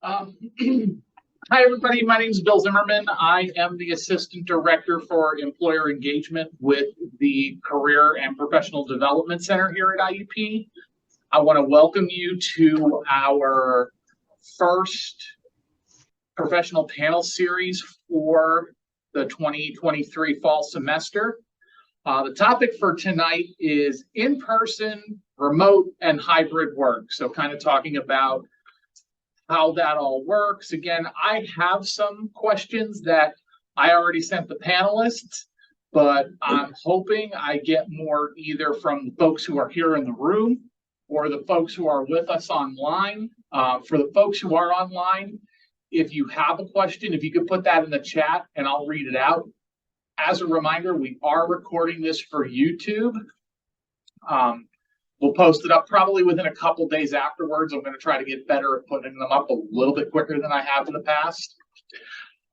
Um, Hi, everybody. My name is Bill Zimmerman. I am the Assistant Director for Employer Engagement with the Career and Professional Development Center here at IUP. I want to welcome you to our first professional panel series for the 2023 fall semester. The topic for tonight is in-person, remote, and hybrid work. So kind of talking about how that all works. Again, I have some questions that I already sent the panelists, but I'm hoping I get more either from the folks who are here in the room or the folks who are with us online. For the folks who are online, if you have a question, if you could put that in the chat and I'll read it out. As a reminder, we are recording this for YouTube. We'll post it up probably within a couple days afterwards. I'm going to try to get better at putting them up a little bit quicker than I have in the past.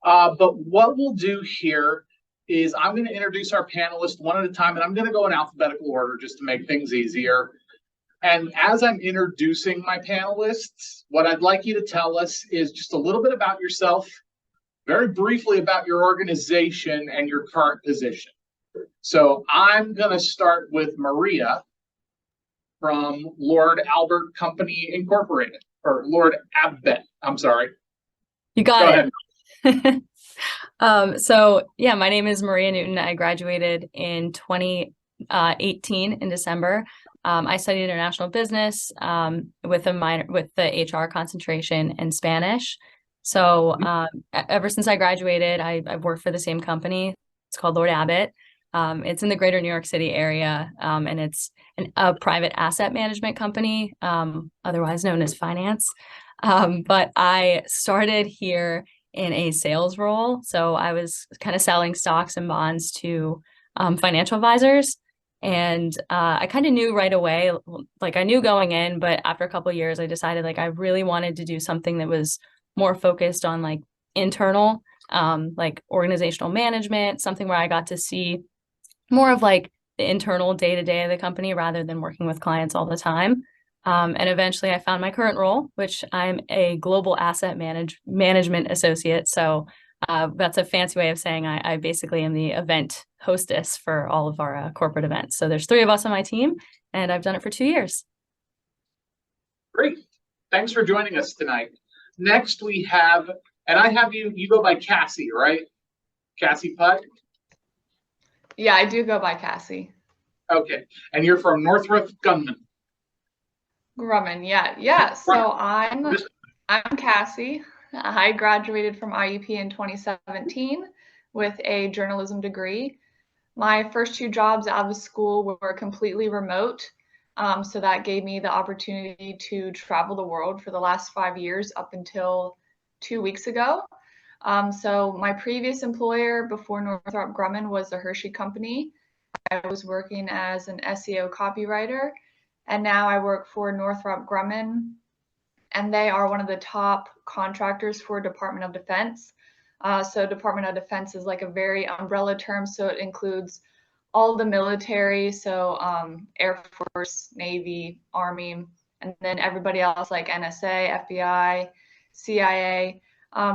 But what we'll do here is I'm going to introduce our panelists one at a time, and I'm going to go in alphabetical order just to make things easier. And as I'm introducing my panelists, what I'd like you to tell us is just a little bit about yourself, very briefly about your organization and your current position. So I'm going to start with Maria from Lord Albert Company Incorporated, or Lord Abbott. I'm sorry. You got it. So yeah, my name is Maria Newton. I graduated in 2018 in December. I studied international business with a minor with the HR concentration in Spanish. So ever since I graduated, I've worked for the same company. It's called Lord Abbott. It's in the greater New York City area, and it's a private asset management company, otherwise known as finance. But I started here in a sales role. So I was kind of selling stocks and bonds to financial advisors. And I kind of knew right away, like I knew going in, but after a couple of years, I decided like I really wanted to do something that was more focused on like internal, like organizational management, something where I got to see more of like the internal day-to-day of the company rather than working with clients all the time. And eventually I found my current role, which I'm a global asset management associate. So that's a fancy way of saying I basically am the event hostess for all of our corporate events. So there's 3 of us on my team, and I've done it for 2 years. Great. Thanks for joining us tonight. Next we have, and I have you go by Cassie, right? Cassie Putt? Yeah, I do go by Cassie. Okay. And you're from Northrop Grumman. Grumman, yeah. So I'm Cassie. I graduated from IUP in 2017 with a journalism degree. My first 2 jobs out of school were completely remote. So that gave me the opportunity to travel the world for the last 5 years up until 2 weeks ago. So my previous employer before Northrop Grumman was the Hershey Company. I was working as an SEO copywriter, and now I work for Northrop Grumman, and they are one of the top contractors for Department of Defense. So Department of Defense is like a very umbrella term, so it includes all the military, so Air Force, Navy, Army, and then everybody else like NSA, FBI, CIA.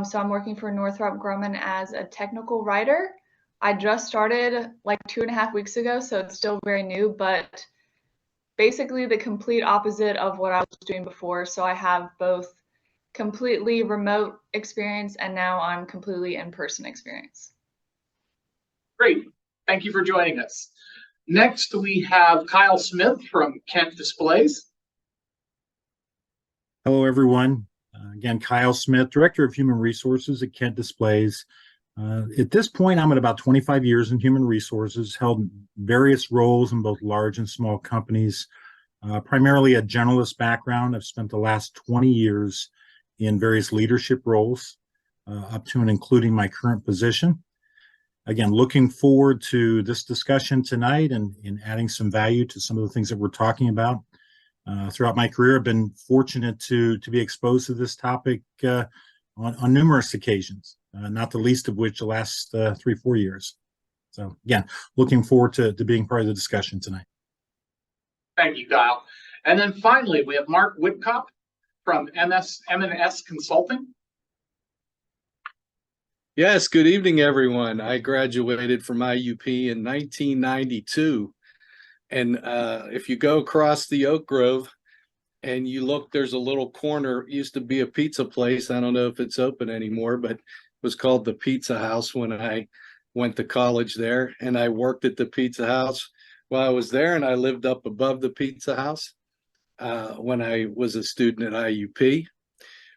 So I'm working for Northrop Grumman as a technical writer. I just started like 2.5 weeks ago, so it's still very new, but basically the complete opposite of what I was doing before. So I have both completely remote experience and now I'm completely in-person experience. Great. Thank you for joining us. Next, we have Kyle Smith from Kent Displays. Hello, everyone. Again, Kyle Smith, Director of Human Resources at Kent Displays. At this point, I'm at about 25 years in human resources, held various roles in both large and small companies, primarily a generalist background. I've spent the last 20 years in various leadership roles, up to and including my current position. Again, looking forward to this discussion tonight and in adding some value to some of the things that we're talking about. Throughout my career, I've been fortunate to be exposed to this topic on numerous occasions, not the least of which the last 3-4 years. So again, looking forward to being part of the discussion tonight. Thank you, Kyle. And then finally, we have Mark Whitcop from M&S Consulting. Yes, good evening, everyone. I graduated from IUP in 1992. And if you go across the Oak Grove and you look, there's a little corner, it used to be a pizza place. I don't know if it's open anymore, but it was called the Pizza House when I went to college there. And I worked at the Pizza House while I was there, and I lived up above the Pizza House when I was a student at IUP.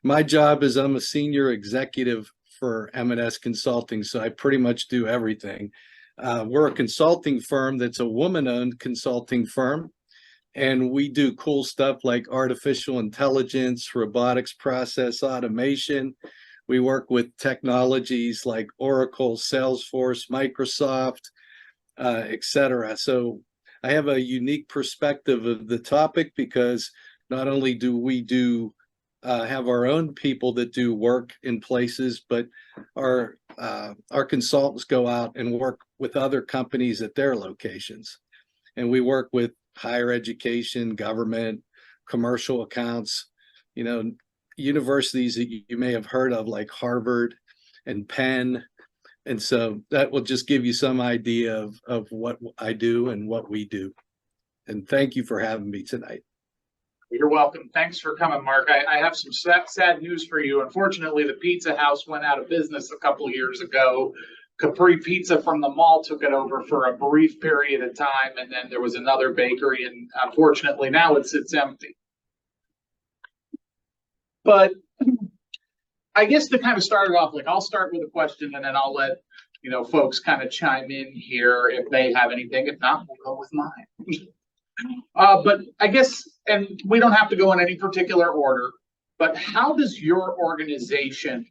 My job is I'm a senior executive for M&S Consulting, so I pretty much do everything. We're a consulting firm that's a woman-owned consulting firm, and we do cool stuff like artificial intelligence, robotics, process automation. We work with technologies like Oracle, Salesforce, Microsoft, etc. So I have a unique perspective of the topic because not only do we have our own people that do work in places, but our consultants go out and work with other companies at their locations. And we work with higher education, government, commercial accounts, universities that you may have heard of like Harvard and Penn. And so that will just give you some idea of what I do and what we do. And thank you for having me tonight. You're welcome. Thanks for coming, Mark. I have some sad news for you. Unfortunately, the Pizza House went out of business a couple of years ago. Capri Pizza from the mall took it over for a brief period of time, and then there was another bakery, and unfortunately now it sits empty. But I guess to kind of start it off, like I'll start with a question, and then I'll let folks kind of chime in here if they have anything. If not, we'll go with mine. But I guess, and we don't have to go in any particular order, but how does your organization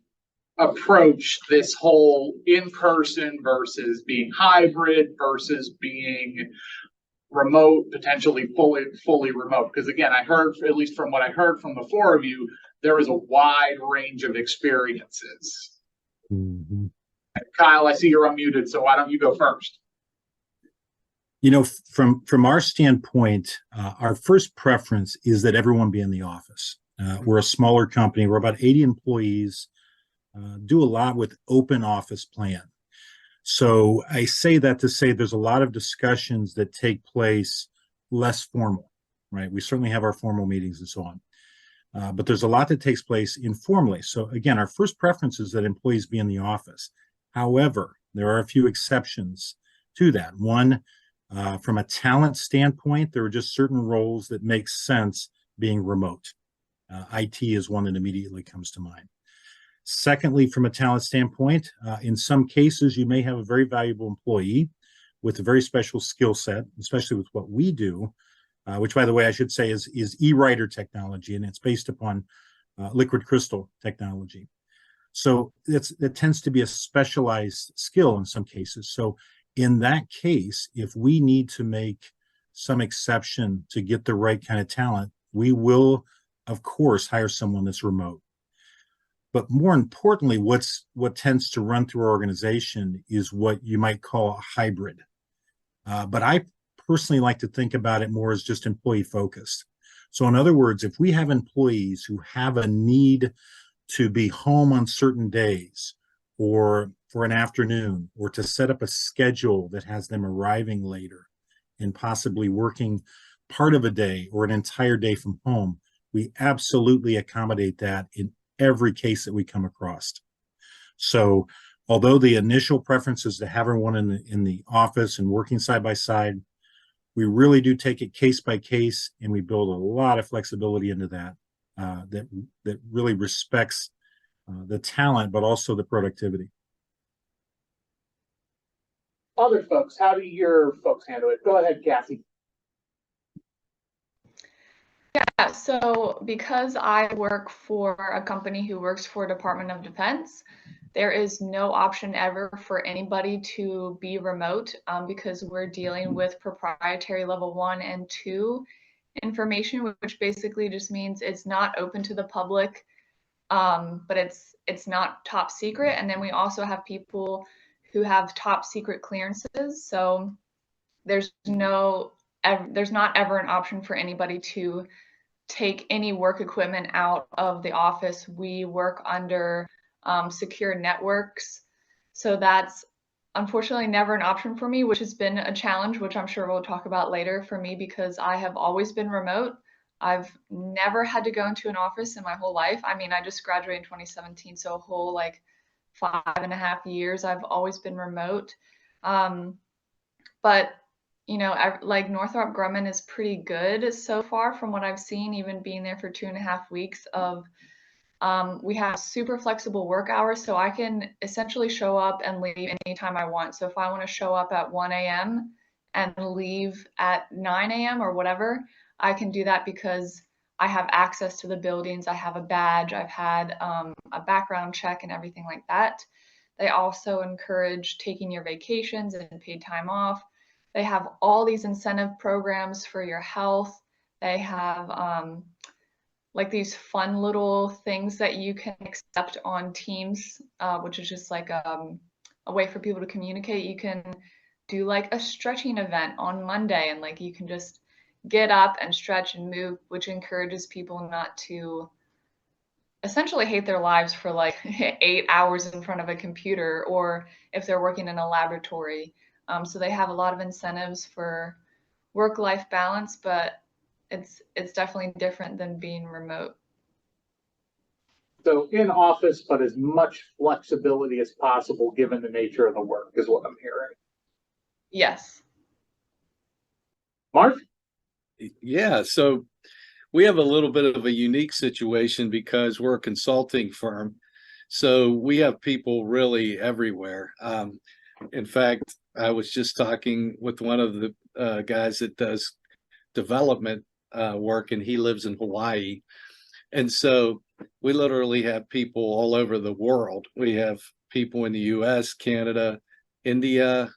approach this whole in-person versus being hybrid versus being remote, potentially fully remote? Because again, I heard, at least from what I heard from the four of you, there is a wide range of experiences. Mm-hmm. Kyle, I see you're unmuted, so why don't you go first? From our standpoint, our first preference is that everyone be in the office. We're a smaller company. We're about 80 employees, do a lot with open office plan. So I say that to say there's a lot of discussions that take place less formal, right? We certainly have our formal meetings and so on. But there's a lot that takes place informally. So again, our first preference is that employees be in the office. However, there are a few exceptions to that. One, from a talent standpoint, there are just certain roles that make sense being remote. IT is one that immediately comes to mind. Secondly, from a talent standpoint, in some cases, you may have a very valuable employee with a very special skill set, especially with what we do, which, by the way, I should say is eWriter technology, and it's based upon liquid crystal technology. So it tends to be a specialized skill in some cases. So in that case, if we need to make some exception to get the right kind of talent, we will, of course, hire someone that's remote. But more importantly, what tends to run through our organization is what you might call a hybrid. But I personally like to think about it more as just employee focused. So in other words, if we have employees who have a need to be home on certain days or for an afternoon, or to set up a schedule that has them arriving later and possibly working part of a day or an entire day from home, we absolutely accommodate that in every case that we come across. So although the initial preference is to have everyone in the office and working side by side, we really do take it case by case, and we build a lot of flexibility into that, that really respects the talent, but also the productivity. Other folks, how do your folks handle it? Go ahead, Kathy. Yeah, so because I work for a company who works for Department of Defense, there is no option ever for anybody to be remote because we're dealing with proprietary level 1 and 2 information, which basically just means it's not open to the public, but it's not top secret. And then we also have people who have top secret clearances. So there's not ever an option for anybody to take any work equipment out of the office. We work under secure networks. So that's unfortunately never an option for me, which has been a challenge, which I'm sure we'll talk about later for me, because I have always been remote. I've never had to go into an office in my whole life. I mean, I just graduated in 2017, so a whole like 5.5 years, I've always been remote. But you know, like Northrop Grumman is pretty good so far from what I've seen, even being there for 2.5 weeks of, we have super flexible work hours, so I can essentially show up and leave anytime I want. So if I want to show up at 1 a.m. and leave at 9 a.m. or whatever, I can do that because I have access to the buildings. I have a badge. I've had a background check and everything like that. They also encourage taking your vacations and paid time off. They have all these incentive programs for your health. They have like these fun little things that you can accept on Teams, which is just like a way for people to communicate. You can do like a stretching event on Monday, and like you can just get up and stretch and move, which encourages people not to essentially hate their lives for like 8 hours in front of a computer, or if they're working in a laboratory. So they have a lot of incentives for work-life balance, but it's definitely different than being remote. So in office, but as much flexibility as possible given the nature of the work is what I'm hearing. Yes. Mark? Yeah, so we have a little bit of a unique situation because we're a consulting firm. So we have people really everywhere. In fact, I was just talking with one of the guys that does development work, and he lives in Hawaii. And so we literally have people all over the world. We have people in the US, Canada, India.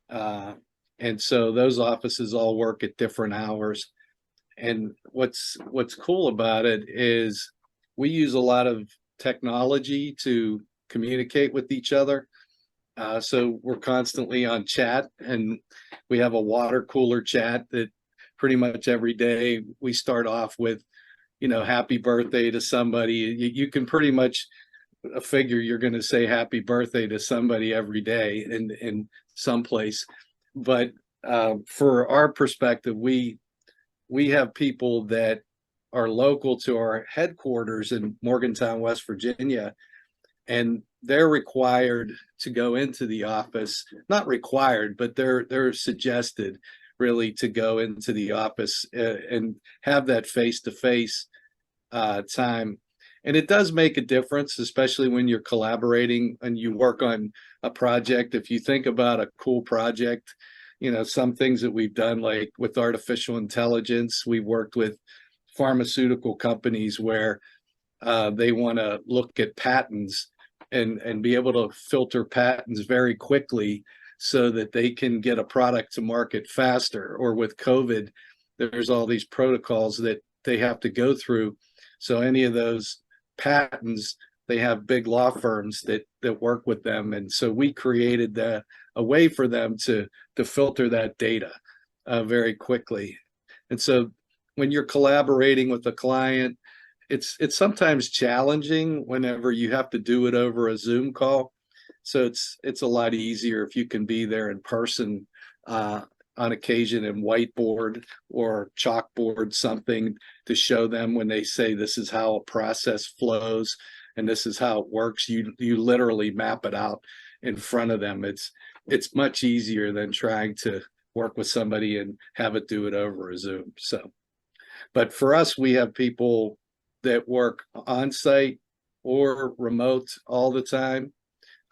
And so those offices all work at different hours. And what's cool about it is we use a lot of technology to communicate with each other. So we're constantly on chat, and we have a water cooler chat that pretty much every day we start off with, you know, happy birthday to somebody. You can pretty much figure you're going to say happy birthday to somebody every day in some place. But for our perspective, we have people that are local to our headquarters in Morgantown, West Virginia, and they're required to go into the office. Not required, but they're suggested really to go into the office and have that face-to-face time. And it does make a difference, especially when you're collaborating and you work on a project. If you think about a cool project, you know, some things that we've done, like with artificial intelligence, we worked with pharmaceutical companies where they want to look at patents and be able to filter patents very quickly so that they can get a product to market faster. Or with COVID, there's all these protocols that they have to go through. So any of those patents, they have big law firms that work with them. And so we created a way for them to filter that data very quickly. And so when you're collaborating with a client, it's sometimes challenging whenever you have to do it over a Zoom call. So it's a lot easier if you can be there in person on occasion and whiteboard or chalkboard something to show them when they say this is how a process flows and this is how it works. You literally map it out in front of them. It's much easier than trying to work with somebody and have it do it over a Zoom. So, but for us, we have people that work on site or remote all the time.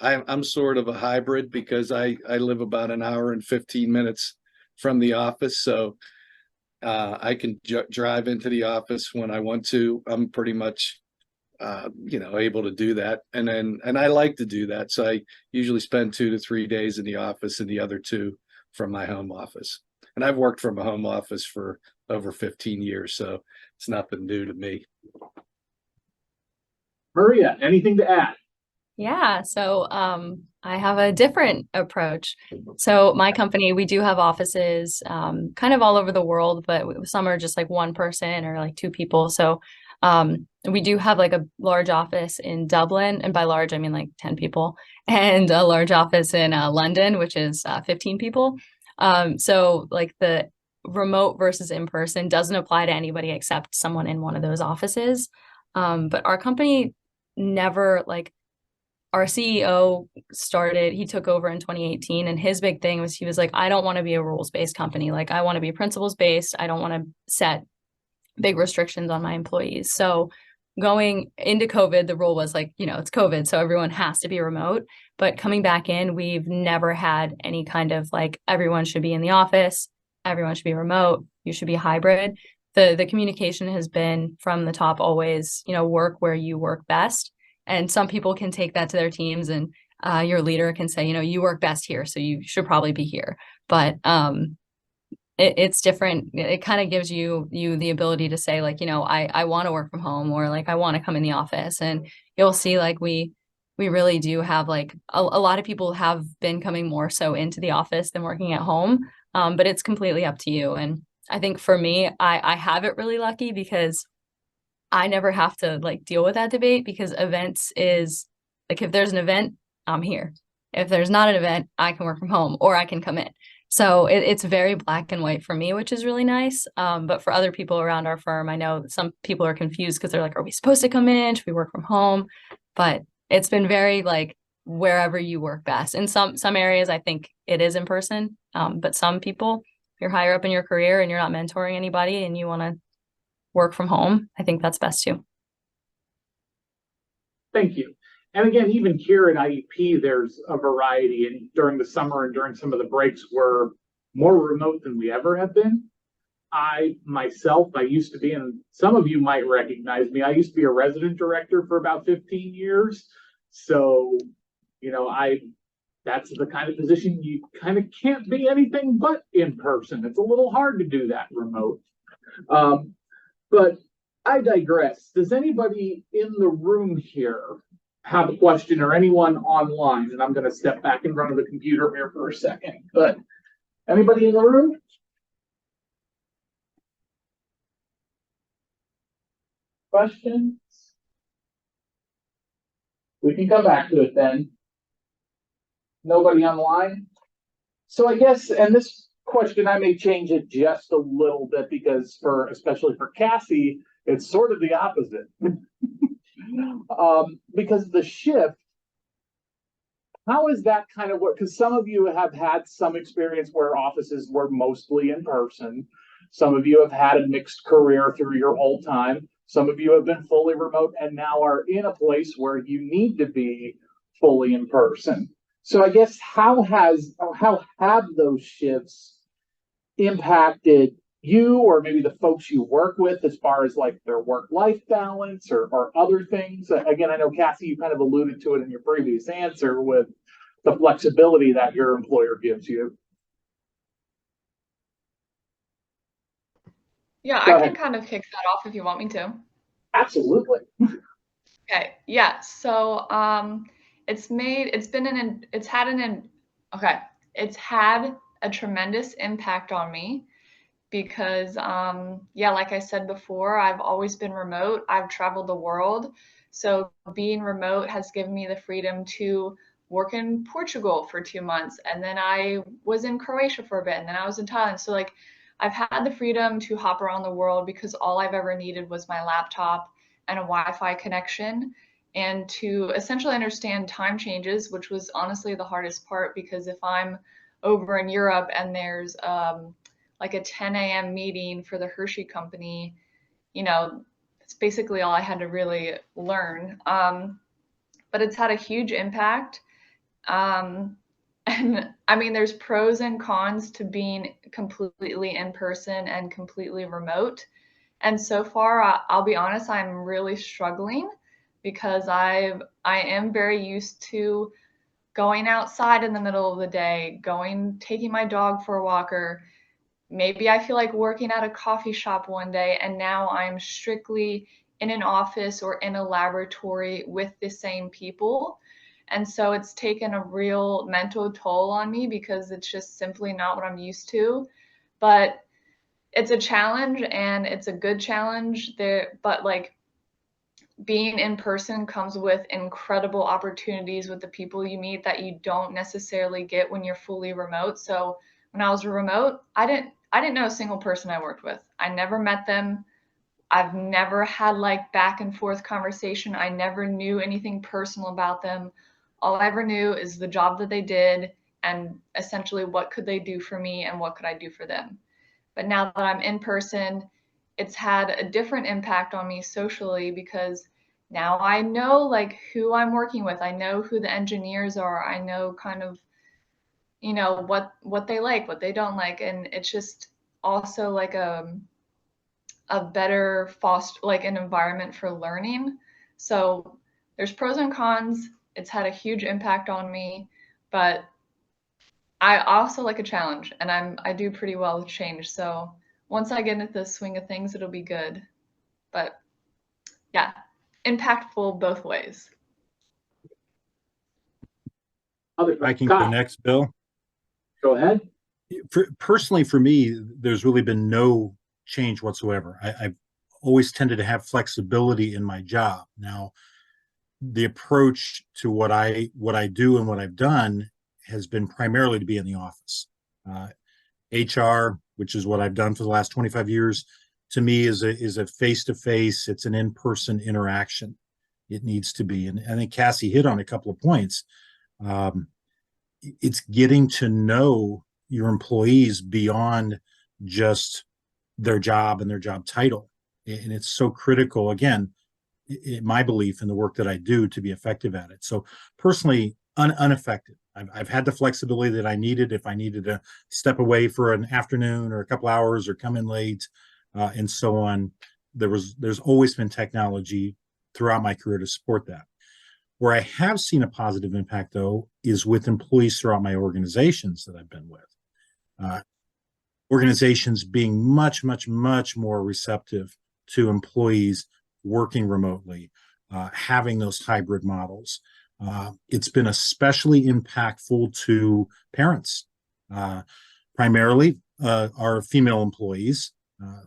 I'm sort of a hybrid because I live about an hour and 15 minutes from the office. So I can drive into the office when I want to. I'm pretty much, able to do that. And I like to do that. So I usually spend 2 to 3 days in the office and the other 2 from my home office. And I've worked from a home office for over 15 years. So it's nothing new to me. Maria, anything to add? Yeah, so I have a different approach. So my company, we do have offices kind of all over the world, but some are just like one person or like two people. So we do have like a large office in Dublin, and by large I mean like 10 people, and a large office in London, which is 15 people. So like the remote versus in person doesn't apply to anybody except someone in one of those offices. But our company never like our CEO started, he took over in 2018, and his big thing was he was like, I don't want to be a rules-based company. Like, I want to be principles-based. I don't want to set big restrictions on my employees. So going into COVID, the rule was like, it's COVID, so everyone has to be remote. But coming back in, we've never had any kind of like, everyone should be in the office, everyone should be remote, you should be hybrid. The communication has been from the top always, work where you work best. And some people can take that to their teams, and your leader can say, you work best here, so you should probably be here. But it's different. It kind of gives you the ability to say like, I want to work from home, or like I want to come in the office. And you'll see like we really do have like a lot of people have been coming more so into the office than working at home. But it's completely up to you. And I think for me, I have it really lucky because I never have to like deal with that debate, because events is like, if there's an event, I'm here. If there's not an event, I can work from home or I can come in. So it's very black and white for me, which is really nice. But for other people around our firm, I know some people are confused because they're like, are we supposed to come in? Should we work from home? But it's been very like wherever you work best. In some areas, I think it is in person. But some people, if you're higher up in your career and you're not mentoring anybody and you want to work from home, I think that's best too. Thank you. And again, even here at IEP, there's a variety. And during the summer and during some of the breaks, we're more remote than we ever have been. I used to be, and some of you might recognize me, I used to be a resident director for about 15 years. So, that's the kind of position you kind of can't be anything but in person. It's a little hard to do that remote. But I digress. Does anybody in the room here have a question, or anyone online? And I'm going to step back in front of the computer here for a second. But anybody in the room? Questions? We can come back to it then. Nobody online? So I guess, and this question, I may change it just a little bit, because especially for Cassie, it's sort of the opposite. Because the shift, how is that kind of work? Because some of you have had some experience where offices were mostly in person. Some of you have had a mixed career through your whole time. Some of you have been fully remote and now are in a place where you need to be fully in person. So I guess how have those shifts impacted you, or maybe the folks you work with, as far as like their work-life balance or other things? Again, I know Cassie, you kind of alluded to it in your previous answer with the flexibility that your employer gives you. Yeah, Go I ahead. can kind of kick that off if you want me to. Absolutely. Okay, yeah. So it's had a tremendous impact on me, because yeah, like I said before, I've always been remote. I've traveled the world. So being remote has given me the freedom to work in Portugal for 2 months, and then I was in Croatia for a bit, and then I was in Thailand. So like I've had the freedom to hop around the world, because all I've ever needed was my laptop and a Wi-Fi connection, and to essentially understand time changes, which was honestly the hardest part, because if I'm over in Europe and there's like a 10 a.m. meeting for the Hershey company, it's basically all I had to really learn. But it's had a huge impact. And I mean, there's pros and cons to being completely in person and completely remote. And so far, I'll be honest, I'm really struggling, because I am very used to going outside in the middle of the day, taking my dog for a walk, or maybe I feel like working at a coffee shop one day, and now I'm strictly in an office or in a laboratory with the same people. And so it's taken a real mental toll on me because it's just simply not what I'm used to. But it's a challenge, and it's a good challenge there, but like being in person comes with incredible opportunities with the people you meet that you don't necessarily get when you're fully remote. So when I was remote, I didn't know a single person I worked with. I never met them. I've never had like back and forth conversation. I never knew anything personal about them. All I ever knew is the job that they did and essentially what could they do for me and what could I do for them. But now that I'm in person, it's had a different impact on me socially because now I know like who I'm working with. I know who the engineers are. I know kind of, what they like, what they don't like. And it's just also like a better foster like an environment for learning. So there's pros and cons. It's had a huge impact on me, but I also like a challenge, and I do pretty well with change. So once I get into the swing of things, it'll be good. But yeah, impactful both ways. I can go next, Bill. Go ahead. Personally, for me, there's really been no change whatsoever. I've always tended to have flexibility in my job. Now, the approach to what I do and what I've done has been primarily to be in the office. HR, which is what I've done for the last 25 years, to me is a face-to-face. It's an in-person interaction. It needs to be. And I think Cassie hit on a couple of points. It's getting to know your employees beyond just their job and their job title. And it's so critical, again, in my belief in the work that I do to be effective at it. So personally, unaffected. I've had the flexibility that I needed if I needed to step away for an afternoon or a couple hours or come in late and so on. There's always been technology throughout my career to support that. Where I have seen a positive impact, though, is with employees throughout my organizations that I've been with. Organizations being much, much, much more receptive to employees working remotely, having those hybrid models. It's been especially impactful to parents, primarily our female employees,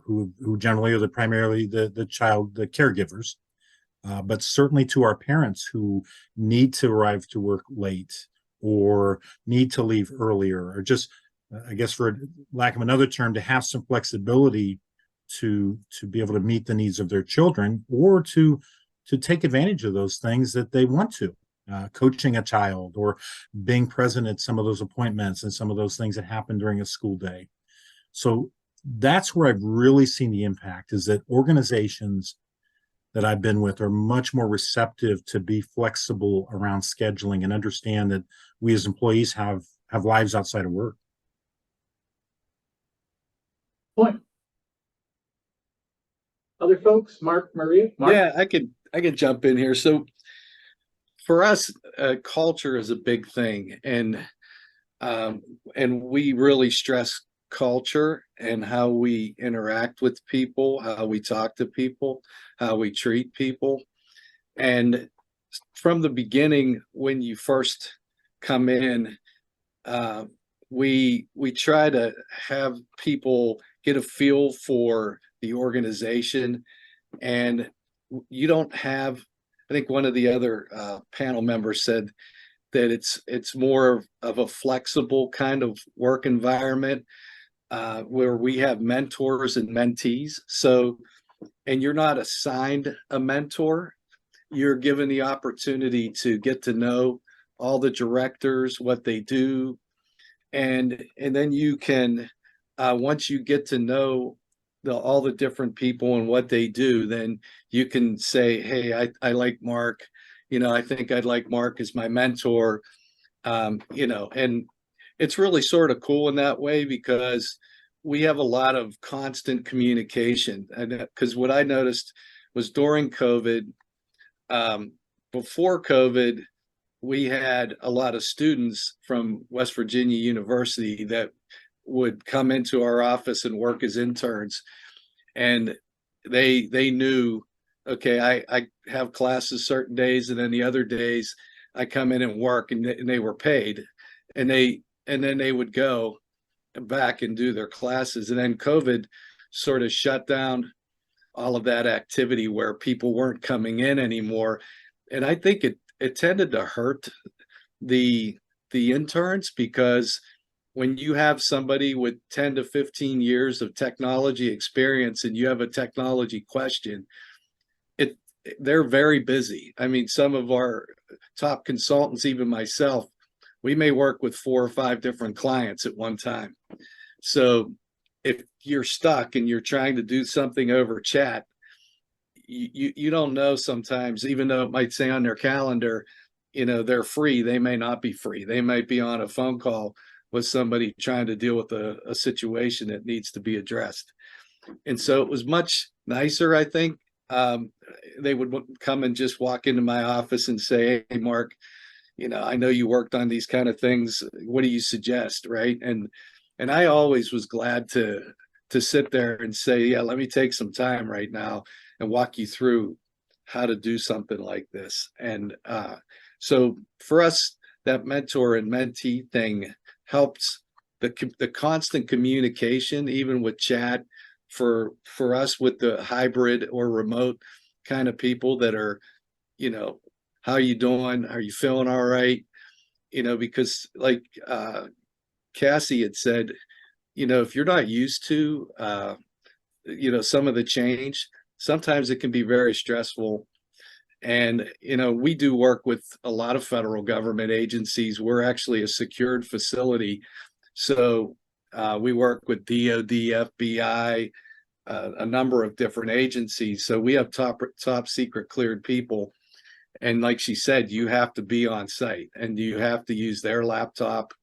who generally are primarily the caregivers, but certainly to our parents who need to arrive to work late or need to leave earlier, or just, I guess for lack of another term, to have some flexibility to be able to meet the needs of their children, or to take advantage of those things that they want to, coaching a child or being present at some of those appointments and some of those things that happen during a school day. So that's where I've really seen the impact, is that organizations that I've been with are much more receptive to be flexible around scheduling and understand that we as employees have lives outside of work. Point. Other folks, Mark, Maria? Mark? Yeah, I could jump in here. So for us, culture is a big thing, and we really stress culture and how we interact with people, how we talk to people, how we treat people. And from the beginning, when you first come in, we try to have people get a feel for the organization. And you don't have, I think one of the other panel members said that it's more of a flexible kind of work environment, where we have mentors and mentees. So, and you're not assigned a mentor, you're given the opportunity to get to know all the directors, what they do. And then you can, once you get to know all the different people and what they do, then you can say, hey, I like Mark, I think I'd like Mark as my mentor, and it's really sort of cool in that way, because we have a lot of constant communication. And because what I noticed was during COVID, before COVID, we had a lot of students from West Virginia University that would come into our office and work as interns. And they knew, okay, I have classes certain days, and then the other days I come in and work, and they were paid, and then they would go back and do their classes. And then COVID sort of shut down all of that activity where people weren't coming in anymore. And I think it tended to hurt the interns, because when you have somebody with 10 to 15 years of technology experience and you have a technology question, they're very busy. I mean, some of our top consultants, even myself, we may work with 4 or 5 different clients at one time. So if you're stuck and you're trying to do something over chat, you don't know sometimes, even though it might say on their calendar, they're free, they may not be free. They might be on a phone call with somebody trying to deal with a situation that needs to be addressed. And so it was much nicer, I think. They would come and just walk into my office and say, "Hey, Mark, I know you worked on these kind of things. What do you suggest?" Right. And I always was glad to sit there and say, "Yeah, let me take some time right now and walk you through how to do something like this." And so for us, that mentor and mentee thing helps the constant communication, even with chat, for us with the hybrid or remote kind of people that are, how you doing? Are you feeling all right? Because like Cassie had said, if you're not used to, some of the change, sometimes it can be very stressful. And, we do work with a lot of federal government agencies. We're actually a secured facility. So we work with DOD, FBI, a number of different agencies. So we have top secret cleared people. And like she said, you have to be on site and you have to use their laptop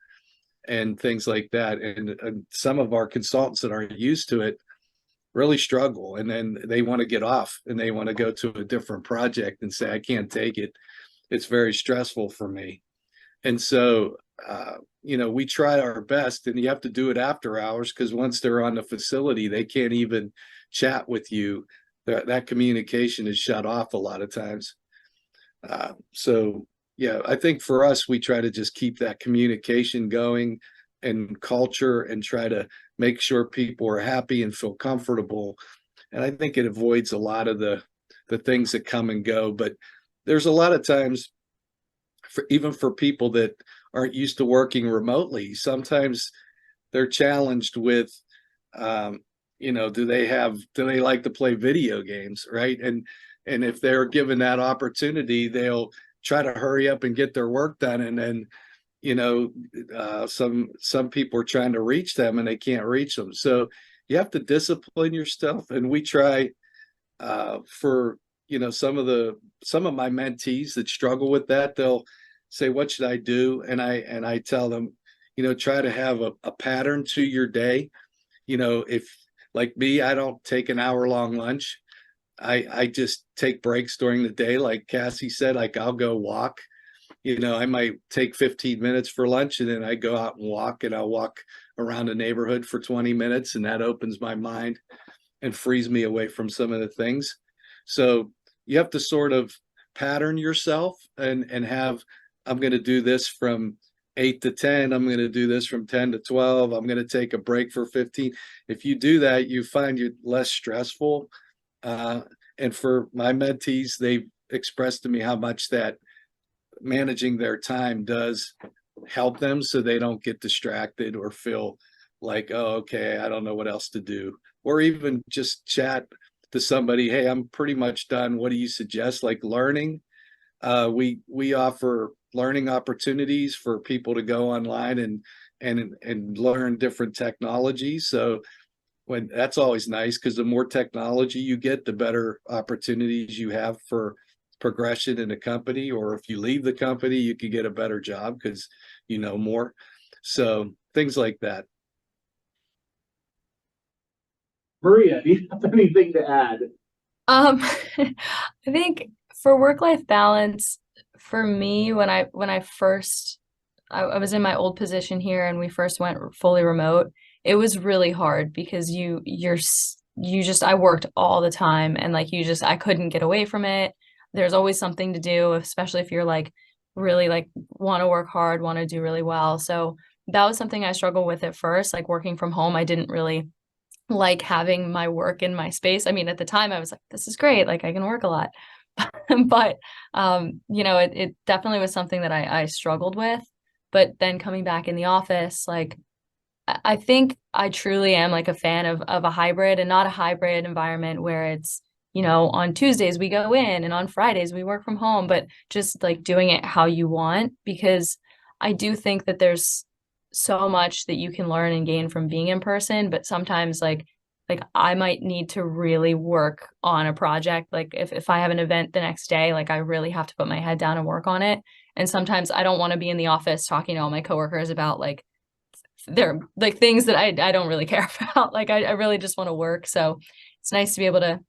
and things like that. And some of our consultants that aren't used to it really struggle, and then they want to get off and they want to go to a different project and say, "I can't take it. It's very stressful for me." And so, we try our best, and you have to do it after hours, because once they're on the facility, they can't even chat with you. That communication is shut off a lot of times. So yeah, I think for us, we try to just keep that communication going and culture and try to make sure people are happy and feel comfortable. And I think it avoids a lot of the things that come and go. But there's a lot of times, even for people that aren't used to working remotely, sometimes they're challenged with, do they like to play video games, right? And if they're given that opportunity, they'll try to hurry up and get their work done. And then, some people are trying to reach them and they can't reach them. So you have to discipline yourself. And we try for, some of my mentees that struggle with that, they'll say, "What should I do?" And I tell them, try to have a pattern to your day. If like me, I don't take an hour-long lunch. I just take breaks during the day. Like Cassie said, like I'll go walk. I might take 15 minutes for lunch, and then I go out and walk, and I'll walk around the neighborhood for 20 minutes, and that opens my mind and frees me away from some of the things. So you have to sort of pattern yourself and have, I'm going to do this from 8 to 10. I'm going to do this from 10 to 12. I'm going to take a break for 15. If you do that, you find you less stressful. And for my mentees, they've expressed to me how much that managing their time does help them, so they don't get distracted or feel like, "Oh, okay, I don't know what else to do," or even just chat to somebody, "Hey, I'm pretty much done. What do you suggest?" Like learning, we offer learning opportunities for people to go online and learn different technologies. So that's always nice, because the more technology you get, the better opportunities you have for progression in a company. Or if you leave the company, you can get a better job because you know more. So things like that. Maria, do you have anything to add? I think for work-life balance, for me, when I first I was in my old position here and we first went fully remote, it was really hard because I worked all the time, and like I couldn't get away from it. There's always something to do, especially if you're like really like want to work hard, want to do really well. So that was something I struggled with at first, like working from home. I didn't really like having my work in my space. I mean, at the time I was like, this is great. Like I can work a lot. But it definitely was something that I struggled with. But then coming back in the office, like I think I truly am like a fan of a hybrid, and not a hybrid environment where it's, on Tuesdays we go in and on Fridays we work from home, but just like doing it how you want, because I do think that there's so much that you can learn and gain from being in person, but sometimes like I might need to really work on a project. Like if I have an event the next day, like I really have to put my head down and work on it. And sometimes I don't want to be in the office talking to all my coworkers about like they're like things that I don't really care about. Like I really just want to work. So it's nice to be able to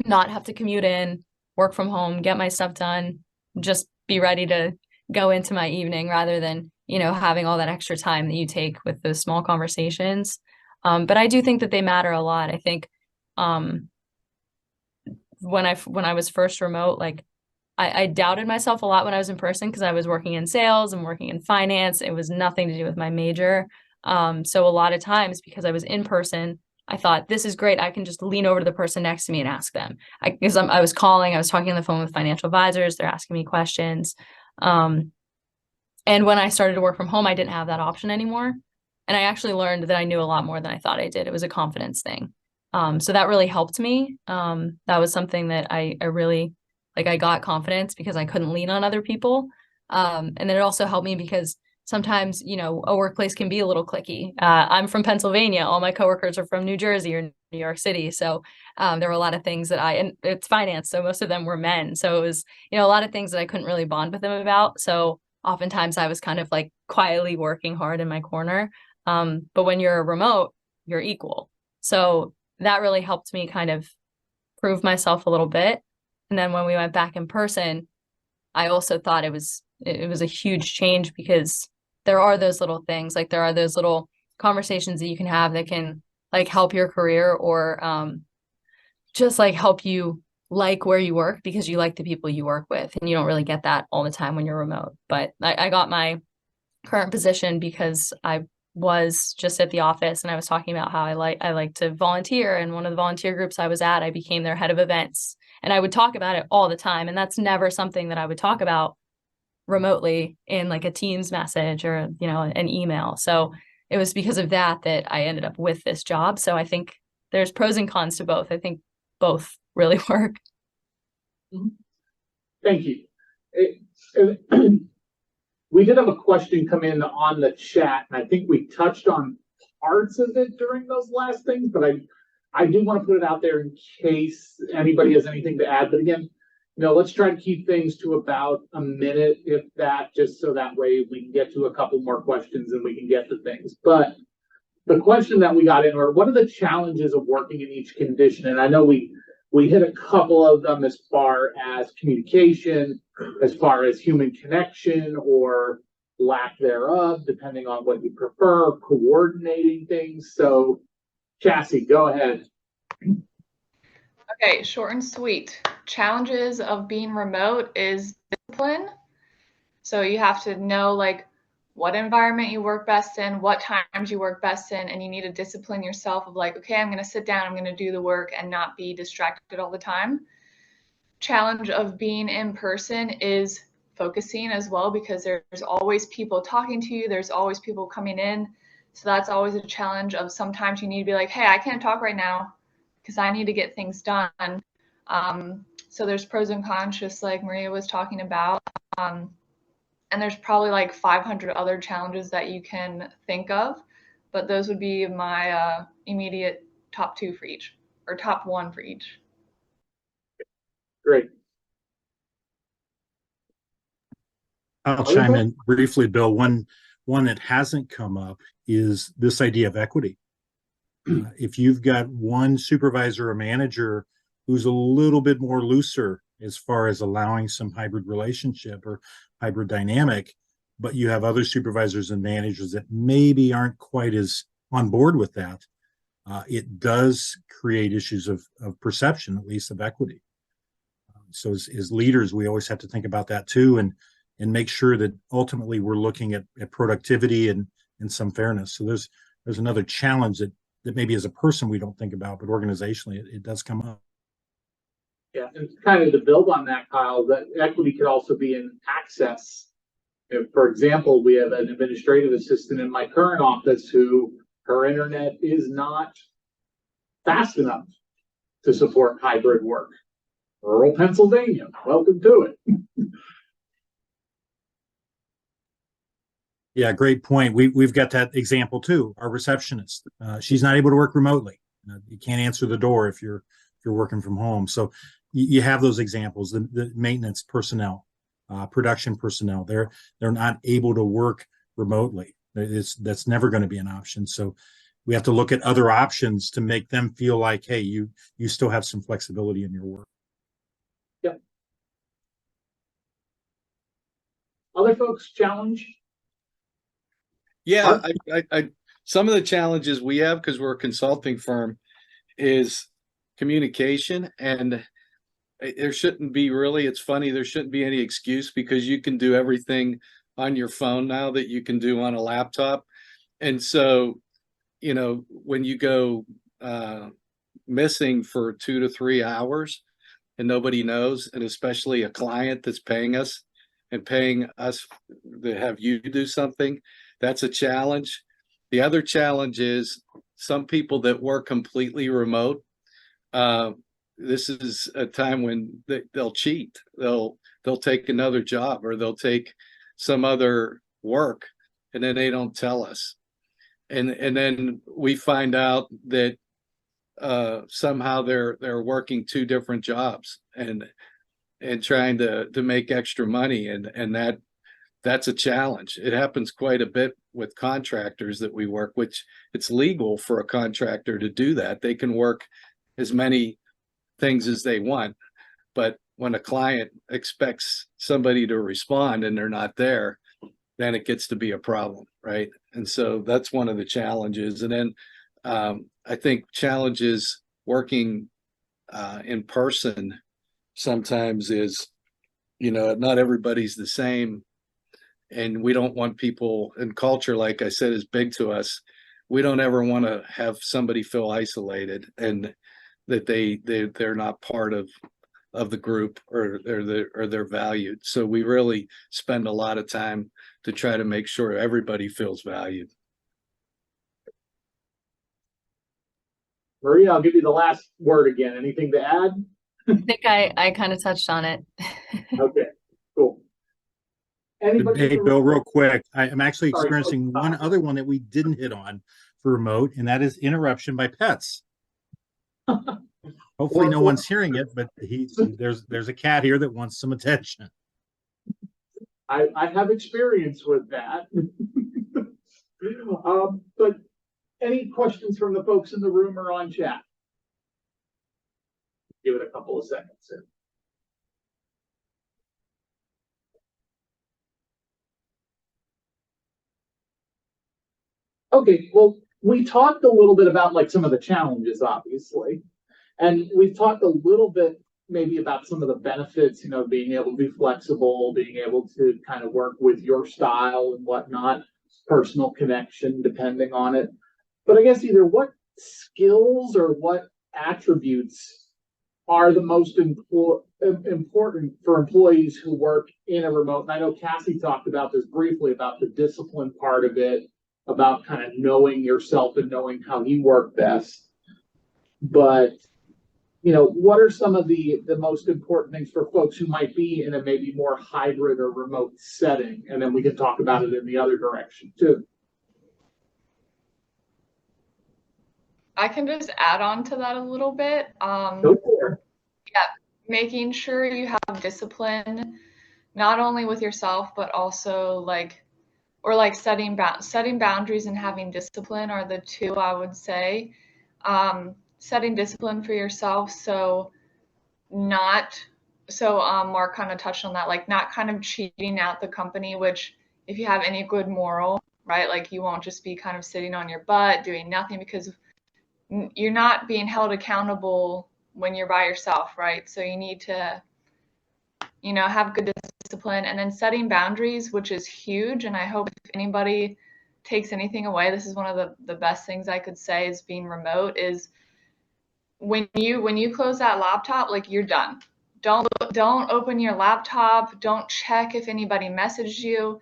not have to commute in, work from home, get my stuff done, just be ready to go into my evening rather than, having all that extra time that you take with those small conversations. But I do think that they matter a lot. I think when I was first remote, like I doubted myself a lot when I was in person because I was working in sales and working in finance. It was nothing to do with my major. So a lot of times because I was in person, I thought this is great. I can just lean over to the person next to me and ask them. I was talking on the phone with financial advisors. They're asking me questions. And when I started to work from home, I didn't have that option anymore. And I actually learned that I knew a lot more than I thought I did. It was a confidence thing. So that really helped me. That was something that I really, like I got confidence because I couldn't lean on other people. And then it also helped me because sometimes, a workplace can be a little cliquey. I'm from Pennsylvania. All my coworkers are from New Jersey or New York City. So there were a lot of things and it's finance. So most of them were men. So it was, a lot of things that I couldn't really bond with them about. So oftentimes I was kind of like quietly working hard in my corner. But when you're remote, you're equal. So that really helped me kind of prove myself a little bit. And then when we went back in person, I also thought it was a huge change because there are those little things, like there are those little conversations that you can have that can like help your career or just like help you like where you work because you like the people you work with, and you don't really get that all the time when you're remote. But I got my current position because I was just at the office and I was talking about how I like to volunteer, and one of the volunteer groups I was at, I became their head of events, and I would talk about it all the time, and that's never something that I would talk about remotely in like a Teams message or an email. So it was because of that I ended up with this job. So I think there's pros and cons to both. I think both really work. Thank you. We did have a question come in on the chat, and I think we touched on parts of it during those last things, but I do want to put it out there in case anybody has anything to add. But again, let's try to keep things to about a minute, if that, just so that way we can get to a couple more questions and we can get to things. But the question that we got in were, what are the challenges of working in each condition? And I know we hit a couple of them as far as communication, as far as human connection or lack thereof, depending on what you prefer, coordinating things. So, Cassie, go ahead. Okay, short and sweet. Challenges of being remote is discipline. So you have to know like what environment you work best in, what times you work best in, and you need to discipline yourself of like, okay, I'm going to sit down, I'm going to do the work and not be distracted all the time. Challenge of being in person is focusing as well, because there's always people talking to you, there's always people coming in. So that's always a challenge of sometimes you need to be like, hey, I can't talk right now because I need to get things done. So there's pros and cons, just like Maria was talking about. And there's probably like 500 other challenges that you can think of, but those would be my immediate top two for each, or top one for each. Great. I'll chime in briefly, Bill. One that hasn't come up is this idea of equity. If you've got one supervisor or manager who's a little bit more looser as far as allowing some hybrid relationship or hybrid dynamic, but you have other supervisors and managers that maybe aren't quite as on board with that, it does create issues of perception, at least of equity. So as leaders, we always have to think about that too. And and make sure that ultimately we're looking at productivity and some fairness. So there's another challenge that maybe as a person we don't think about, but organizationally it does come up. Yeah, and kind of to build on that, Kyle, that equity could also be in access. If, for example, we have an administrative assistant in my current office who her internet is not fast enough to support hybrid work. Rural Pennsylvania, welcome to it. Yeah, great point. We've got that example too. Our receptionist, she's not able to work remotely. You can't answer the door if you're working from home. So you have those examples. The maintenance personnel, production personnel, they're not able to work remotely. That's never going to be an option. So we have to look at other options to make them feel like, hey, you still have some flexibility in your work. Yep. Other folks challenge? Yeah, I some of the challenges we have, because we're a consulting firm, is communication, and there shouldn't be really, it's funny, there shouldn't be any excuse, because you can do everything on your phone now that you can do on a laptop. And so, you know, when you go missing for 2 to 3 hours and nobody knows, and especially a client that's paying us and paying us to have you do something, that's a challenge. The other challenge is some people that work completely remote. This is a time when they'll cheat. They'll take another job, or they'll take some other work, and then they don't tell us. And then we find out that somehow they're working 2 different jobs and trying to make extra money, and that's a challenge. It happens quite a bit with contractors that we work, which it's legal for a contractor to do that. They can work as many things as they want, but when a client expects somebody to respond and they're not there, then it gets to be a problem, right? And so that's one of the challenges. And then I think challenges working in person sometimes is, you know, not everybody's the same. And we don't want people, and culture, like I said, is big to us. We don't ever want to have somebody feel isolated and that they're not part of the group, or they're valued. So we really spend a lot of time to try to make sure everybody feels valued. Maria, I'll give you the last word again. Anything to add? I think I kind of touched on it. Okay, cool. Anybody? Hey, Bill, real quick, I'm actually Sorry, experiencing one other one that we didn't hit on for remote, and that is interruption by pets. Hopefully no one's hearing it, but there's a cat here that wants some attention. I have experience with that. But any questions from the folks in the room or on chat? Give it a couple of seconds. Okay, well, we talked a little bit about like some of the challenges, obviously, and we've talked a little bit maybe about some of the benefits, you know, being able to be flexible, being able to kind of work with your style and whatnot, personal connection depending on it. But I guess either what skills or what attributes are the most important for employees who work in a remote? And I know Cassie talked about this briefly, about the discipline part of it, about kind of knowing yourself and knowing how you work best. But, you know, what are some of the most important things for folks who might be in a maybe more hybrid or remote setting? And then we can talk about it in the other direction too. I can just add on to that a little bit. Go for it. Yeah, making sure you have discipline, not only with yourself, but also setting boundaries and having discipline are the two I would say. Setting discipline for yourself, so Mark kind of touched on that, like not kind of cheating out the company, which if you have any good moral, right, like you won't just be kind of sitting on your butt doing nothing, because you're not being held accountable when you're by yourself, right? So you need to have good discipline, and then setting boundaries, which is huge. And I hope if anybody takes anything away, this is one of the best things I could say is being remote is when you close that laptop, like you're done. Don't open your laptop. Don't check if anybody messaged you.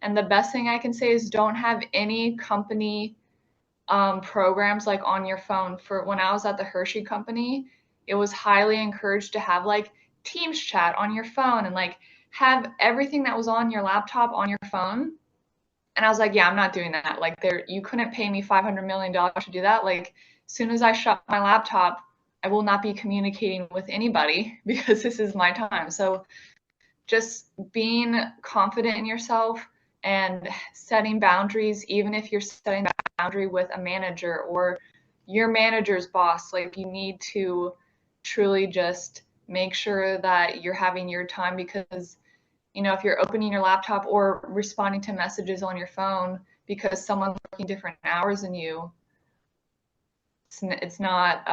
And the best thing I can say is don't have any company programs like on your phone. For when I was at the Hershey company, it was highly encouraged to have like Teams chat on your phone and like have everything that was on your laptop on your phone. And I was like, yeah, I'm not doing that. Like you couldn't pay me $500 million to do that. Like as soon as I shut my laptop, I will not be communicating with anybody because this is my time. So just being confident in yourself and setting boundaries, even if you're setting a boundary with a manager or your manager's boss, like you need to truly just make sure that you're having your time, because if you're opening your laptop or responding to messages on your phone because someone's working different hours than you, it's not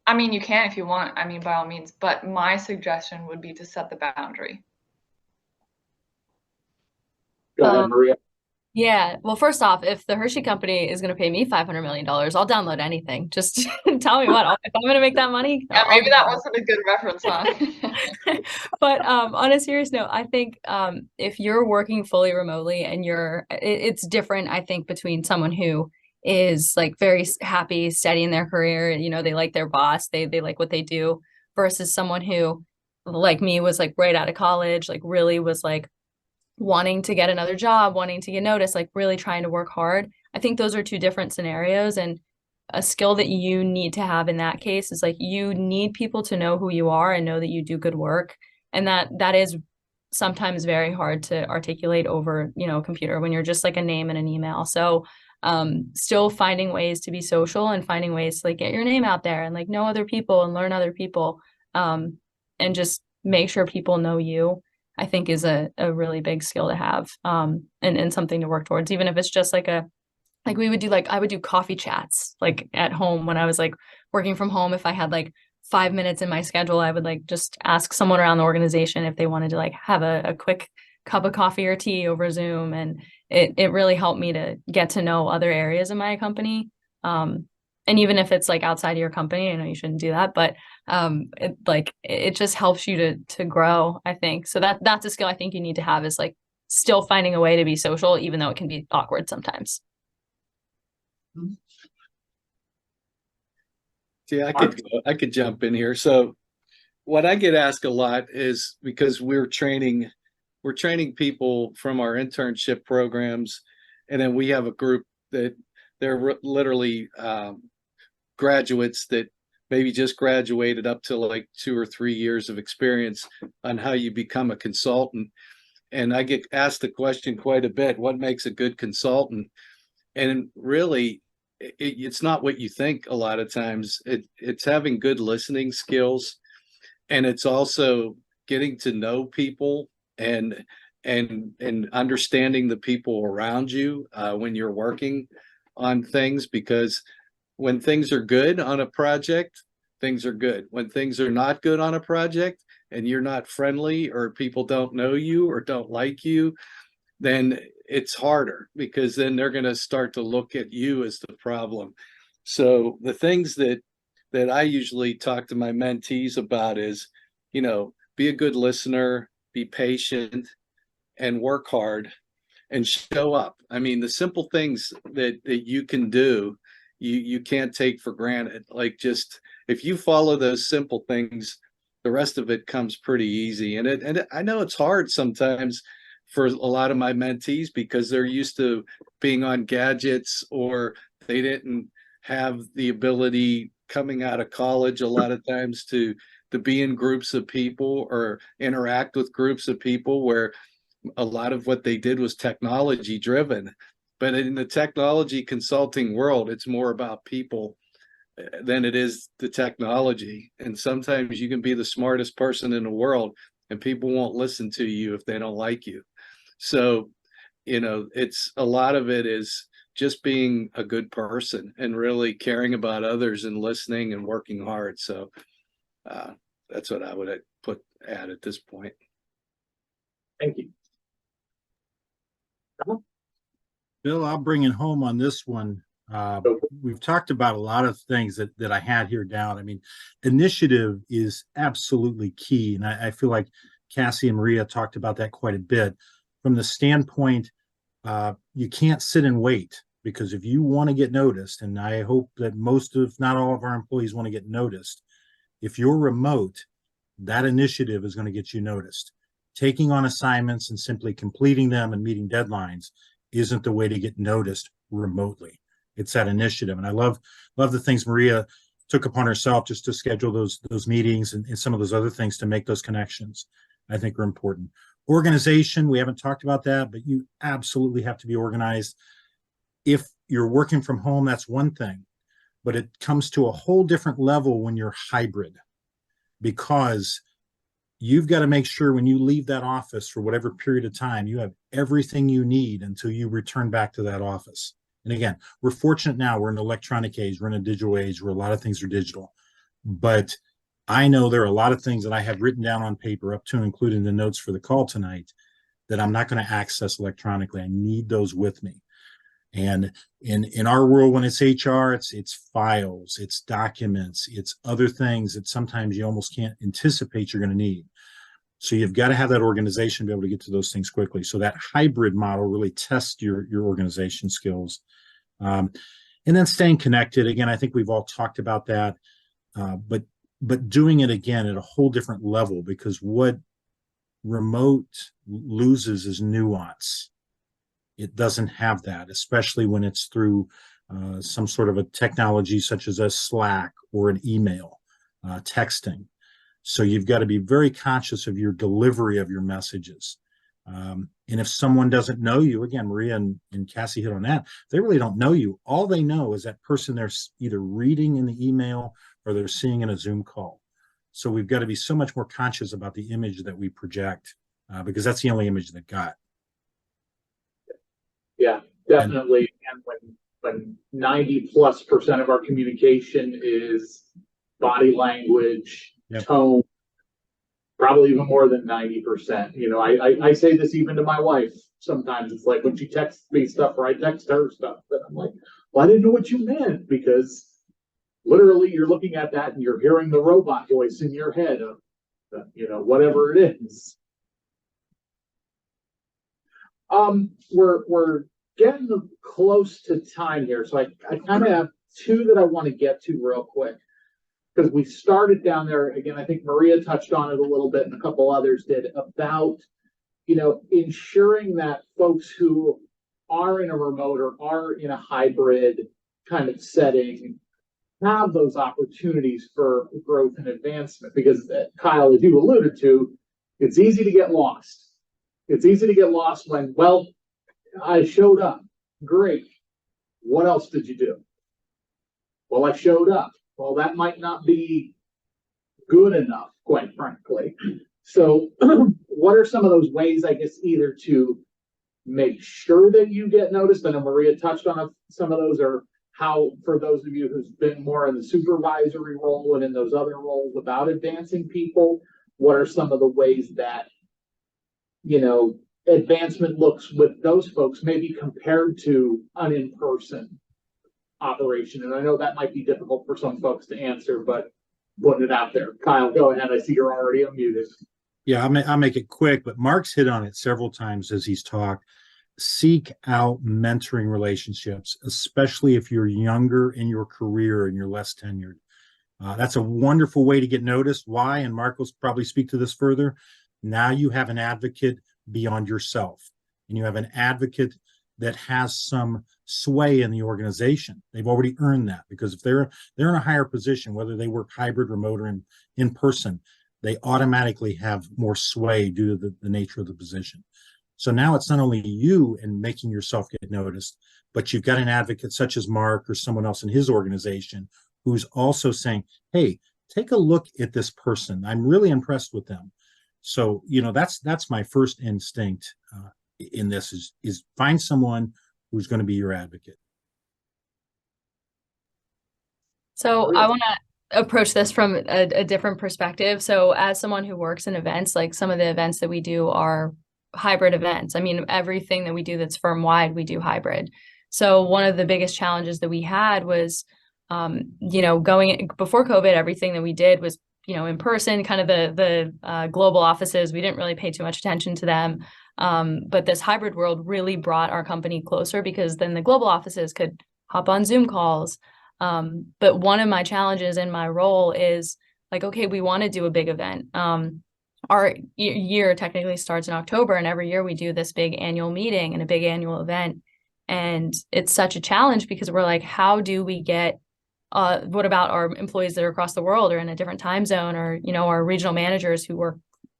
I mean, you can if you want, I mean, by all means, but my suggestion would be to set the boundary. Go ahead, Maria. Yeah. Well, first off, if the Hershey company is going to pay me $500 million, I'll download anything. Just tell me what. If I'm going to make that money. Yeah, maybe that wasn't a good reference, huh? But on a serious note, I think if you're working fully remotely and it's different, I think, between someone who is like very happy, steady in their career, they like their boss, they like what they do, versus someone who, like me, was like right out of college, like really was like wanting to get another job, wanting to get noticed, like really trying to work hard. I think those are two different scenarios. And a skill that you need to have in that case is like you need people to know who you are and know that you do good work. And that is sometimes very hard to articulate over, a computer when you're just like a name and an email. So still finding ways to be social and finding ways to like get your name out there and like know other people and learn other people, and just make sure people know you, I think is a really big skill to have, and something to work towards, even if it's just like I would do coffee chats like at home when I was like working from home. If I had like 5 minutes in my schedule, I would like just ask someone around the organization if they wanted to like have a quick cup of coffee or tea over Zoom. And it really helped me to get to know other areas of my company. And even if it's like outside of your company, I know you shouldn't do that, but it just helps you to grow, I think. So that's a skill I think you need to have, is like still finding a way to be social, even though it can be awkward sometimes. Yeah, I could jump in here. So what I get asked a lot is because we're training people from our internship programs, and then we have a group that they're literally graduates that maybe just graduated up to like 2 or 3 years of experience on how you become a consultant. And I get asked the question quite a bit, what makes a good consultant? And really, it's not what you think a lot of times. It's having good listening skills, and it's also getting to know people and understanding the people around you when you're working on things, because when things are good on a project, things are good. When things are not good on a project and you're not friendly, or people don't know you or don't like you, then it's harder, because then they're going to start to look at you as the problem. So the things that I usually talk to my mentees about is, be a good listener, be patient, and work hard and show up. I mean, the simple things that you can do, you can't take for granted. Like, just if you follow those simple things, the rest of it comes pretty easy. And I know it's hard sometimes for a lot of my mentees, because they're used to being on gadgets, or they didn't have the ability coming out of college a lot of times to be in groups of people or interact with groups of people, where a lot of what they did was technology driven. But in the technology consulting world, it's more about people than it is the technology. And sometimes you can be the smartest person in the world and people won't listen to you if they don't like you. So, it's a lot of it is just being a good person and really caring about others and listening and working hard. So That's what I would add at this point. Thank you. Bill, I'll bring it home on this one. We've talked about a lot of things that I had here down. I mean, initiative is absolutely key. And I feel like Cassie and Maria talked about that quite a bit. From the standpoint, you can't sit and wait, because if you want to get noticed, and I hope that most, if not all of our employees want to get noticed, if you're remote, that initiative is going to get you noticed. Taking on assignments and simply completing them and meeting deadlines isn't the way to get noticed remotely. It's that initiative. And I love the things Maria took upon herself just to schedule those meetings and some of those other things to make those connections, I think, are important. Organization, we haven't talked about that, but you absolutely have to be organized. If you're working from home, that's one thing, but it comes to a whole different level when you're hybrid, because you've got to make sure when you leave that office for whatever period of time, you have everything you need until you return back to that office. And again, we're fortunate now, we're in an electronic age, we're in a digital age where a lot of things are digital. But I know there are a lot of things that I have written down on paper, up to and including the notes for the call tonight, that I'm not going to access electronically. I need those with me. And in our world, when it's HR, it's files, it's documents, it's other things that sometimes you almost can't anticipate you're going to need. So you've got to have that organization to be able to get to those things quickly. So that hybrid model really tests your organization skills. And then staying connected. Again, I think we've all talked about that, but doing it again at a whole different level, because what remote loses is nuance. It doesn't have that, especially when it's through some sort of a technology such as a Slack or an email, texting. So you've got to be very conscious of your delivery of your messages. And if someone doesn't know you, again, Maria and Cassie hit on that, they really don't know you. All they know is that person they're either reading in the email or they're seeing in a Zoom call. So we've got to be so much more conscious about the image that we project, because that's the only image they've got. Yeah, definitely. And when 90+% of our communication is body language, Yep. tone, probably even more than 90%. You know, I say this even to my wife. Sometimes it's like when she texts me stuff or I text her stuff, but I'm like, well, I didn't know what you meant, because literally you're looking at that and you're hearing the robot voice in your head of, you know, whatever it is. We're getting close to time here, so I kind of have two that I want to get to real quick, because we started down there again. I think Maria touched on it a little bit, and a couple others did, about, you know, ensuring that folks who are in a remote or are in a hybrid kind of setting have those opportunities for growth and advancement. Because Kyle, as you alluded to, it's easy to get lost. It's easy to get lost when, well, I showed up. Great. What else did you do? Well, I showed up. Well, that might not be good enough, quite frankly. So what are some of those ways, I guess, either to make sure that you get noticed? I know Maria touched on some of those, or how, for those of you who's been more in the supervisory role and in those other roles about advancing people, what are some of the ways that, you know, advancement looks with those folks, maybe compared to an in-person operation? And I know that might be difficult for some folks to answer, but putting it out there. Kyle, go ahead. I see you're already unmuted. Yeah, I'll make it quick, but Mark's hit on it several times as he's talked. Seek out mentoring relationships, especially if you're younger in your career and you're less tenured. That's a wonderful way to get noticed. Why? And Mark will probably speak to this further. Now you have an advocate beyond yourself, and you have an advocate that has some sway in the organization. They've already earned that, because if they're in a higher position, whether they work hybrid, remote, or in person, they automatically have more sway due to the nature of the position. So now it's not only you and making yourself get noticed, but you've got an advocate such as Mark or someone else in his organization who's also saying, hey, take a look at this person. I'm really impressed with them. So, you know, that's my first instinct in this is find someone who's going to be your advocate. So I want approach this from a different perspective. So as someone who works in events, like some of the events that we do are hybrid events. I mean, everything that we do that's firm wide, we do hybrid. So one of the biggest challenges that we had was, going before COVID, everything that we did was, in person, kind of the global offices. We didn't really pay too much attention to them. But this hybrid world really brought our company closer because then the global offices could hop on Zoom calls. But one of my challenges in my role is like, okay, we want to do a big event. Our year technically starts in October, and every year we do this big annual meeting and a big annual event. And it's such a challenge because we're like, how do we get, what about our employees that are across the world or in a different time zone, or, our regional managers who work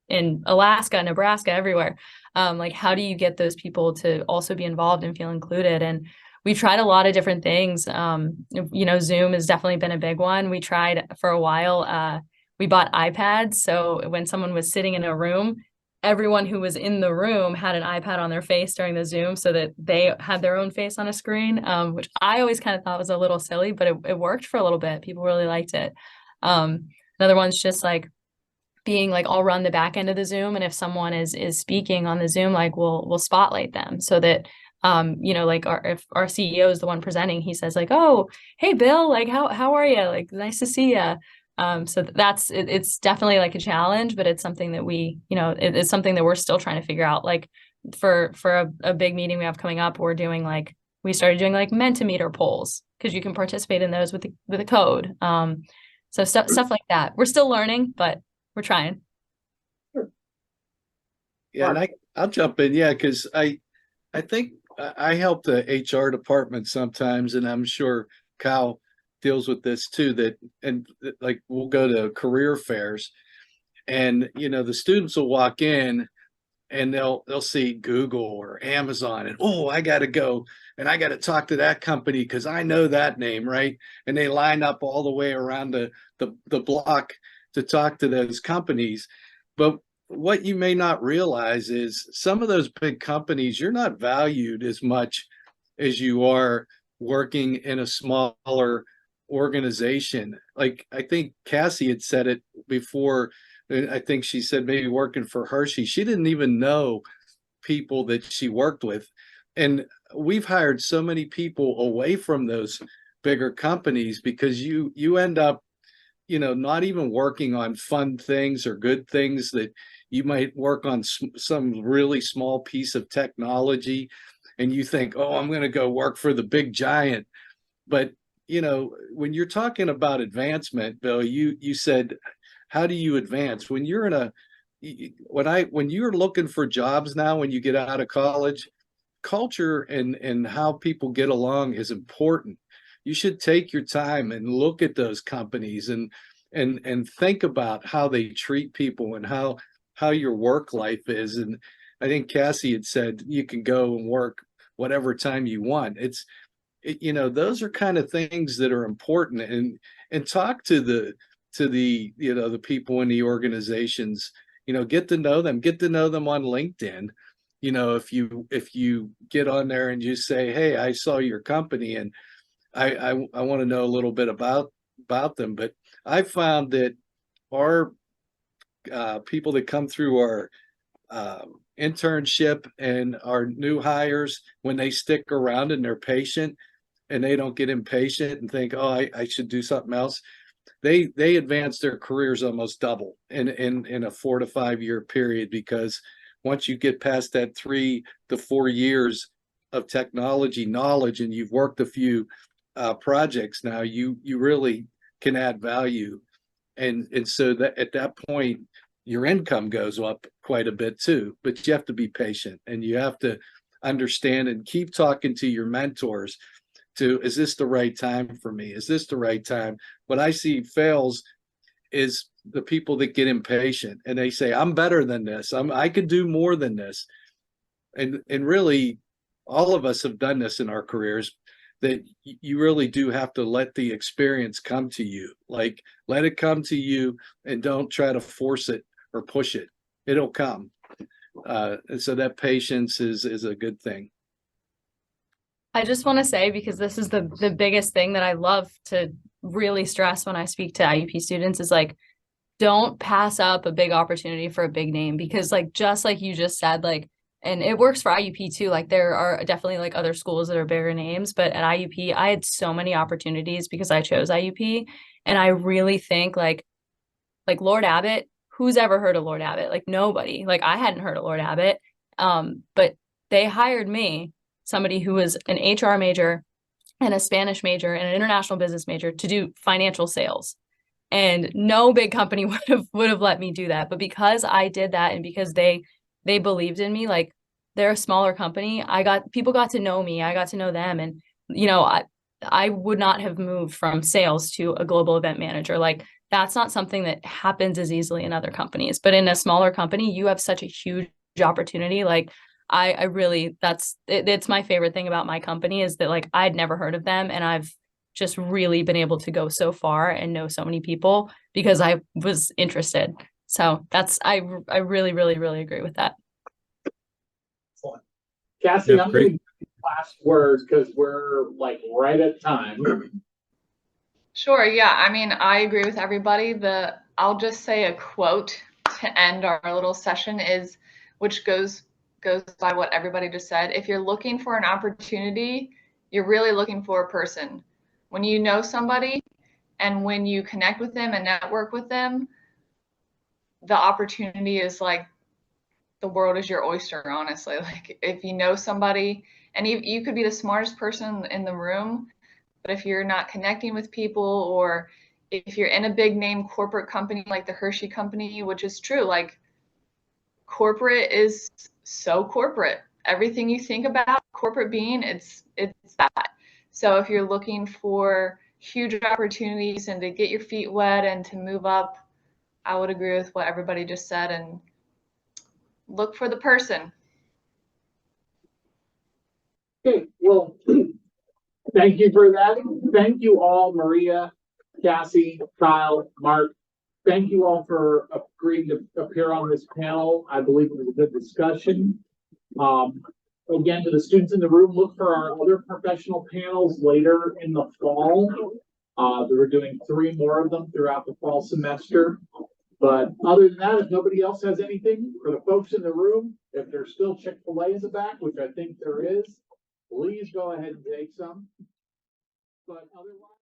in Alaska, Nebraska, everywhere. Like, how do you get those people to also be involved and feel included? And we tried a lot of different things. Zoom has definitely been a big one. We tried for a while, we bought iPads. So when someone was sitting in a room, everyone who was in the room had an iPad on their face during the Zoom so that they had their own face on a screen, which I always kind of thought was a little silly, but it worked for a little bit. People really liked it. Another one's just like being like, I'll run the back end of the Zoom. And if someone is speaking on the Zoom, like we'll spotlight them so that, like if our CEO is the one presenting, he says like, oh, hey, Bill, like, how are you? Like, nice to see you. So that's it's definitely like a challenge, but it's something that it's something that we're still trying to figure out. Like for a big meeting we have coming up, we started doing like Mentimeter polls because you can participate in those with the code. So stuff like that. We're still learning, but we're trying. Yeah, and I'll jump in. Yeah, because I think I help the HR department sometimes, and I'm sure Kyle deals with this too, like we'll go to career fairs and the students will walk in and they'll see Google or Amazon and I got to go and I got to talk to that company because I know that name, right? And they line up all the way around the block to talk to those companies. But what you may not realize is some of those big companies, you're not valued as much as you are working in a smaller organization. Like I think Cassie had said it before. I think she said maybe working for Hershey. She didn't even know people that she worked with. And we've hired so many people away from those bigger companies because you end up, not even working on fun things or good things that you might work on some really small piece of technology. And you think, I'm going to go work for the big giant. But when you're talking about advancement, Bill, you said, how do you advance when you're when you're looking for jobs now, when you get out of college, culture and how people get along is important. You should take your time and look at those companies and think about how they treat people and how your work life is. And I think Cassie had said you can go and work whatever time you want. Those are kind of things that are important, and talk to the the people in the organizations, get to know them on LinkedIn. If you get on there and you say, hey, I saw your company and I want to know a little bit about them. But I found that our people that come through our internship and our new hires, when they stick around and they're patient and they don't get impatient and think, I should do something else, they advance their careers almost double in a 4 to 5 year period. Because once you get past that 3 to 4 years of technology knowledge and you've worked a few projects now, you really can add value. And so that at that point, your income goes up quite a bit too. But you have to be patient and you have to understand and keep talking to your mentors is this the right time for me? Is this the right time? What I see fails is the people that get impatient and they say, I'm better than this. I could do more than this. And really, all of us have done this in our careers, that you really do have to let the experience come to you. Like, let it come to you and don't try to force it or push it. It'll come. And so that patience is a good thing. I just want to say, because this is the biggest thing that I love to really stress when I speak to IUP students, is like, don't pass up a big opportunity for a big name, because like, just like you just said, like, and it works for IUP too. Like there are definitely like other schools that are bigger names, but at IUP, I had so many opportunities because I chose IUP. And I really think like Lord Abbott, who's ever heard of Lord Abbott? Like nobody. Like I hadn't heard of Lord Abbott. But they hired me, somebody who was an HR major and a Spanish major and an international business major, to do financial sales. And no big company would have let me do that. But because I did that, and because they believed in me, like they're a smaller company, people got to know me, I got to know them. And I would not have moved from sales to a global event manager. Like that's not something that happens as easily in other companies. But in a smaller company, you have such a huge opportunity. Like I really, it's my favorite thing about my company, is that like I'd never heard of them, and I've just really been able to go so far and know so many people because I was interested. So I really, really, really agree with that. Cassie, Yeah, I'm great. going to last words because we're like right at time. Sure, yeah. I mean, I agree with everybody. I'll just say a quote to end our little session which goes by what everybody just said. If you're looking for an opportunity, you're really looking for a person. When you know somebody and when you connect with them and network with them, the opportunity is like the world is your oyster, honestly. Like if you know somebody, and you could be the smartest person in the room, but if you're not connecting with people, or if you're in a big name corporate company like the Hershey Company, which is true, like corporate is so corporate. Everything you think about corporate being, it's that. So if you're looking for huge opportunities and to get your feet wet and to move up, I would agree with what everybody just said, and look for the person. Okay, well, thank you for that. Thank you all, Maria, Cassie, Kyle, Mark. Thank you all for agreeing to appear on this panel. I believe it was a good discussion. Again, to the students in the room, look for our other professional panels later in the fall. We're doing 3 more of them throughout the fall semester. But other than that, if nobody else has anything, for the folks in the room, if there's still Chick-fil-A in the back, which I think there is, please go ahead and take some. But otherwise.